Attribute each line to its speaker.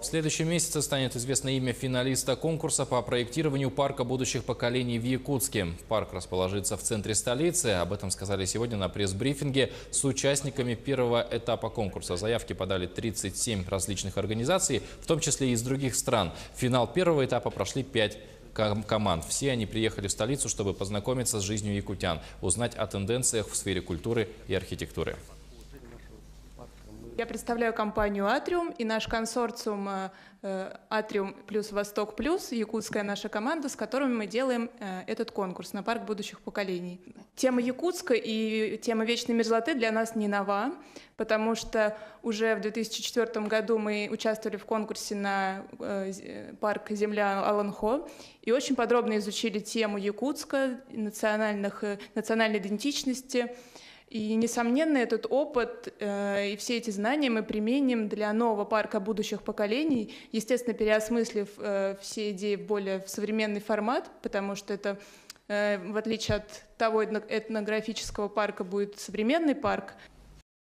Speaker 1: В следующем месяце станет известно имя финалиста конкурса по проектированию парка будущих поколений в Якутске. Парк расположится в центре столицы. Об этом сказали сегодня на пресс-брифинге с участниками первого этапа конкурса. Заявки подали 37 различных организаций, в том числе и из других стран. В финал первого этапа прошли 5 команд. Все они приехали в столицу, чтобы познакомиться с жизнью якутян, узнать о тенденциях в сфере культуры и архитектуры.
Speaker 2: Я представляю компанию «Атриум» и наш консорциум «Атриум плюс Восток плюс», якутская наша команда, с которыми мы делаем этот конкурс на парк будущих поколений. Тема Якутска и тема вечной мерзлоты для нас не нова, потому что уже в 2004 году мы участвовали в конкурсе на парк «Земля Аланхо» и очень подробно изучили тему Якутска, национальной идентичности. И, несомненно, этот опыт и все эти знания мы применим для нового парка будущих поколений, естественно, переосмыслив все идеи в современный формат, потому что это, в отличие от того этнографического парка, будет современный парк.